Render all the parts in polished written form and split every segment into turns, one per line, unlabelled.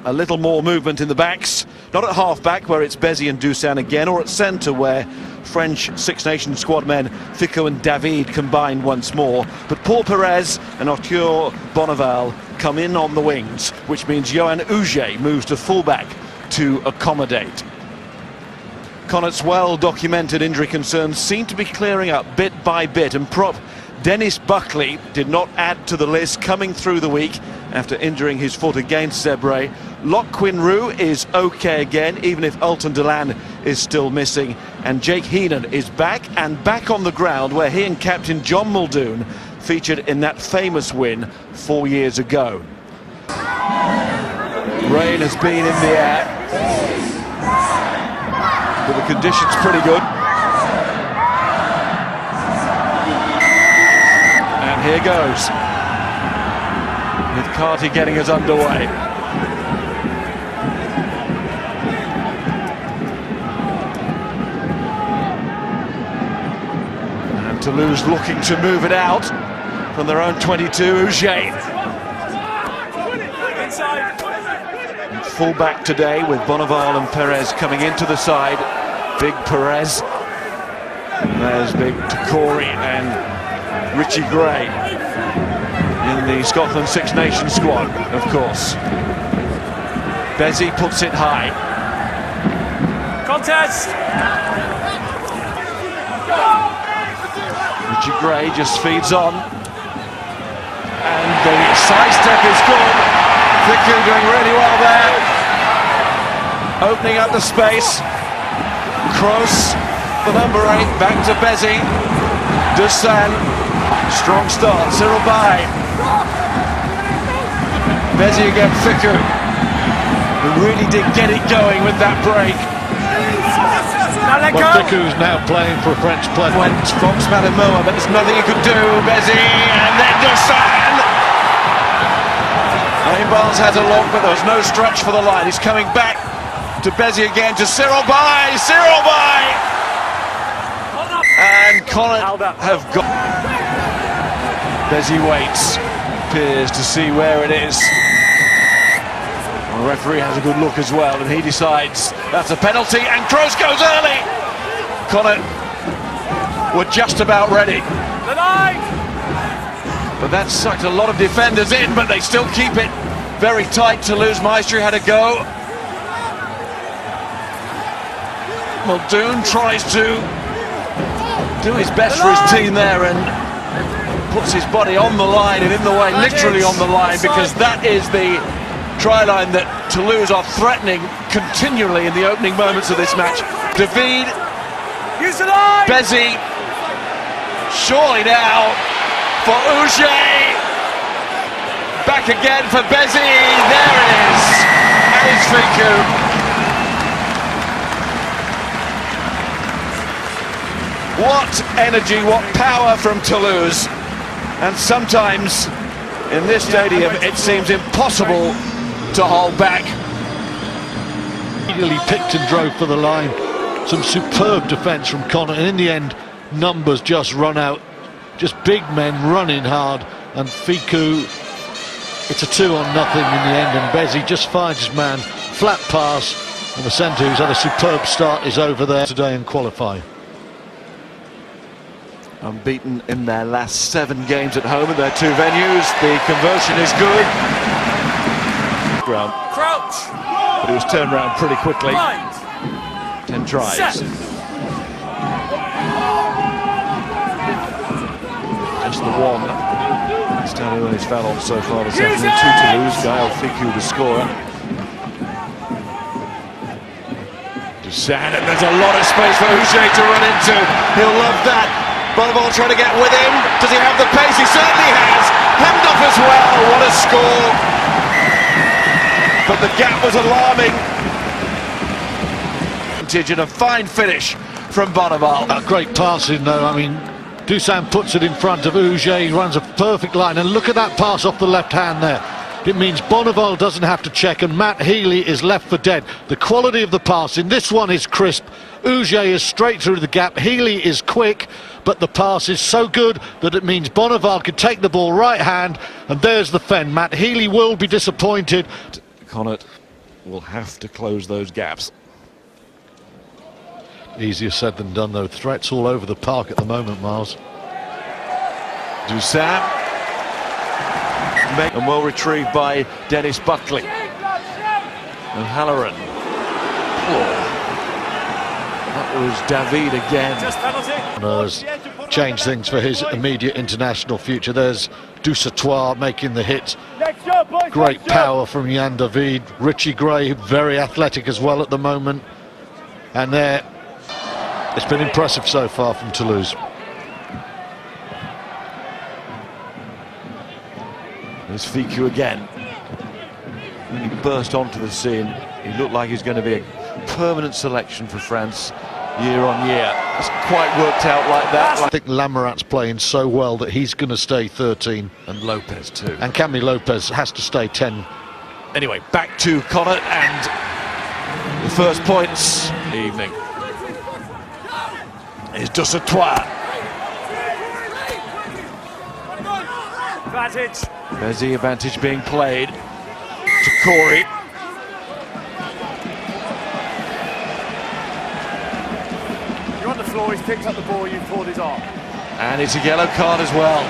a little more movement in the backs. Not at half-back, where it's Bézi and Toulousain again, or at centre, where French Six Nations squad men Ficou and David combine once more. But Paul Perez and Arthur Bonneval come in on the wings, which means Yoann Huget moves to full-back to accommodate. Connacht's well-documented injury concerns seem to be clearing up bit by bit, and prop Dennis Buckley did not add to the list, coming through the week after injuring his foot against Zebre. Lock Quinrue is okay again, even if Alton Delan is still missing. And Jake Heenan is back, and back on the ground, where he and captain John Muldoon featured in that famous win 4 years ago. Rain has been in the air, but the conditions pretty good. And here goes, with Carty getting us underway. And Toulouse looking to move it out from their own 22. Huget. Full back today, with Bonneval and Perez coming into the side. Big Perez. And there's big Corey and Richie Gray in the Scotland Six Nations squad, of course. Bézi puts it high.
Contest!
Richie Gray just feeds on. And the sidestep is good. Ficou doing really well there. Opening up the space. Cross, the number 8, back to Bézi. Toulousain, strong start. Cyril Bay. Bézi again, Ficou, who really did get it going with that break.
Well, Ficou's now playing for a French player.
Went Fox Malamoa, but there's nothing he could do. Bézi, and then Toulousain. Barnes has a look, but there was no stretch for the line. He's coming back to Bézi again, to Cyril Bay. Cyril Bay! And Connacht have got... Bézi waits, appears to see where it is. The referee has a good look as well, and he decides that's a penalty, and Kroos goes early! Connacht were just about ready. But that sucked a lot of defenders in, but they still keep it very tight. Toulouse. Maestri had a go. Muldoon tries to do his best for his team there and puts his body on the line and in the way, literally on the line, because that is the try line that Toulouse are threatening continually in the opening moments of this match. David, Bézi, surely now for Huget. Back again for Bézi. There it is. And it's Ficou. What energy, what power from Toulouse. And sometimes in this stadium it seems impossible to hold back.
Immediately picked and drove for the line. Some superb defence from Connacht, and in the end numbers just run out. Just big men running hard, and Ficou, it's a 2-0 in the end, and Bézi just finds his man, flat pass, and the centre, who's had a superb start, is over there today and qualify.
Unbeaten in their last 7 games at home in their 2 venues. The conversion is good.
Crouch!
But it was turned around pretty quickly. 10 tries.
Set.
Just the one Stade has fell on so far this afternoon. 2 to lose. Gaël Ficou, the scorer. Toulousain, and there's a lot of space for Huget to run into. He'll love that. Bonneval trying to get with him. Does he have the pace? He certainly has. Hemmed off as well. What a score. But the gap was alarming. And a fine finish from Bonneval.
Great passing though. I mean, Toulousain puts it in front of Huget. He runs a perfect line, and look at that pass off the left hand there. It means Bonneval doesn't have to check, and Matt Healy is left for dead. The quality of the passing, this one is crisp. Huget is straight through the gap. Healy is quick, but the pass is so good that it means Bonneval could take the ball right hand, and there's the fen. Matt Healy will be disappointed.
Connacht will have to close those gaps.
Easier said than done, though. Threats all over the park at the moment, Miles.
Toulousain. And well retrieved by Dennis Buckley. O'Halloran. That was David again.
Has changed things for his immediate international future. There's Toulousain making the hit. Great power from Jan David. Richie Gray, very athletic as well at the moment. And there, it's been impressive so far from Toulouse.
There's Ficou again. When he burst onto the scene, he looked like he's going to be a permanent selection for France year on year. It's quite worked out like that.
I think Lamourant's playing so well that he's going to stay 13.
And Lopez too.
And Camille Lopez has to stay 10.
Anyway, back to Connacht and the first points evening. Is Toulousain. There's advantage being played to Corey.
You're on the floor, he's picked up the ball, you've pulled his arm.
And it's a yellow card as well.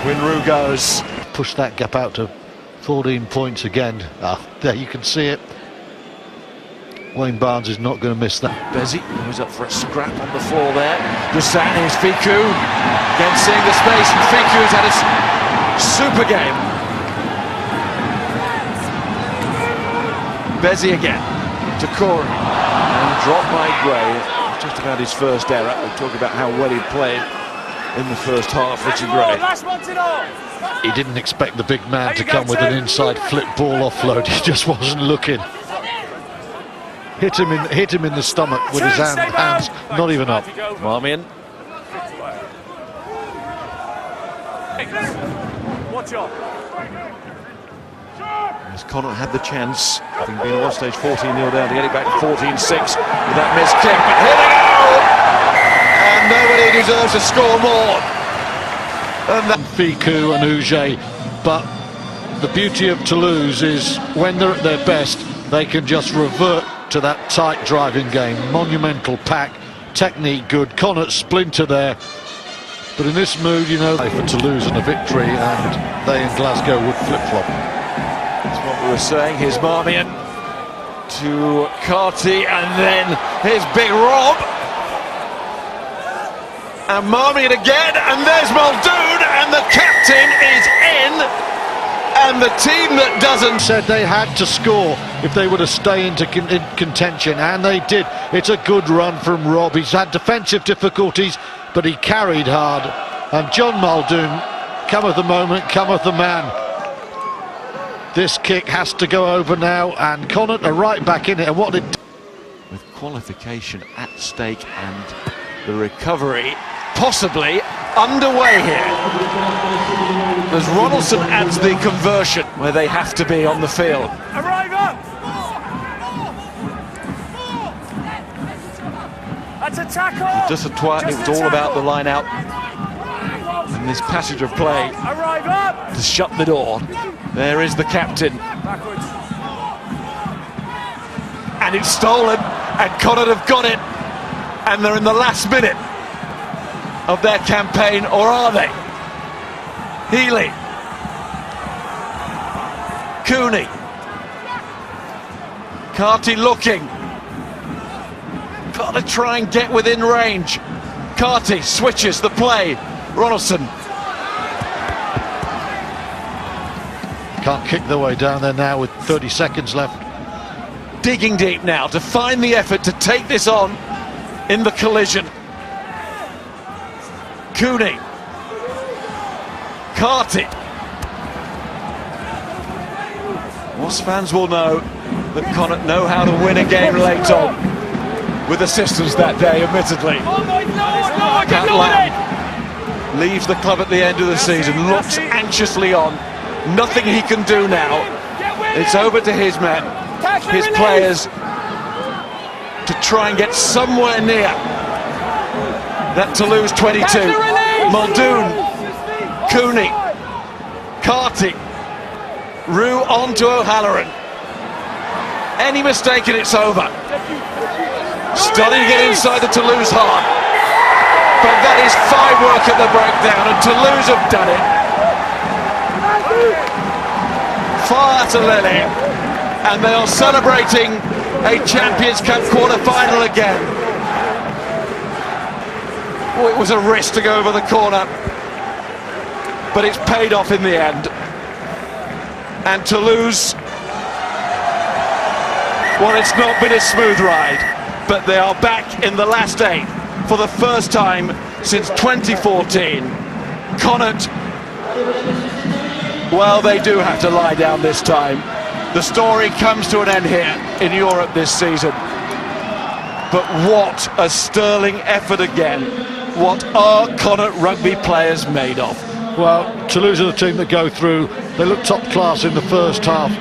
Winroo goes.
Push that gap out to 14 points again. There you can see it. Wayne Barnes is not going to miss that.
Bezzy goes up for a scrap on the floor there. Toulousain, here's Ficou. Again seeing the space, and Ficou's had a super game. Bezzy again to Corey. And dropped by Gray. Just about his first error. We talk about how well he played in the first half, Richie Gray.
He didn't expect the big man to come with an inside flip ball offload. He just wasn't looking. Hit him in the stomach with his hands not even up.
Marmion.
Watch on.
As Connacht had the chance, having been at one stage 14-0 down, to get it back 14-6 with that missed kick. But here they go! And nobody deserves to score more. And
Ficou and Uge, but the beauty of Toulouse is when they're at their best, they can just revert to that tight driving game. Monumental pack, technique good. Connacht splinter there, but in this mood, you know, for Toulouse and a victory, and they in Glasgow would flip-flop.
That's what we were saying. Here's Marmion to Carty, and then here's Big Rob. And Marmion again, and there's Muldoon, and the captain is in. And the team that doesn't...
Said they had to score if they were to stay into contention, and they did. It's a good run from Rob. He's had defensive difficulties, but he carried hard. And John Muldoon, cometh the moment, cometh the man. This kick has to go over now, and Connacht are right back in it. And what did...
With qualification at stake and the recovery possibly underway here, as Ronaldson adds the conversion where they have to be on the field.
Arrive up! That's a tackle!
Just a twat, it was all about the line out and this passage of play
Arrive up!
to shut the door. There is the captain.
Backwards.
And it's stolen, and Connacht have got it, and they're in the last minute of their campaign, or are they? Healy, Cooney, Carty looking, got to try and get within range. Carty switches the play. Ronaldson
Can't kick their way down there now with 30 seconds left.
digging deep now to find the effort to take this on in the collision. Cooney, Carty. Most fans will know that Connacht know how to win a game late on, with assistance that day, admittedly. Cat Lamb leaves the club at the end of the season, looks anxiously on. Nothing he can do now. It's over to his men, his players, to try and get somewhere near that Toulouse 22. Muldoon, Cooney, Carty, Roux on to O'Halloran. Any mistake and it's over. Starting to get inside the Toulouse half. But that is fine work at the breakdown, and Toulouse have done it. Far to Lily, and they are celebrating a Champions Cup quarter-final again. Oh, it was a risk to go over the corner, but it's paid off in the end. And Toulouse, well, it's not been a smooth ride, but they are back in the last eight for the first time since 2014. Connacht, well, they do have to lie down this time. The story comes to an end here in Europe this season. But what a sterling effort again. What are Connacht rugby players made of?
Well, Toulouse are the team that go through. They look top class in the first half.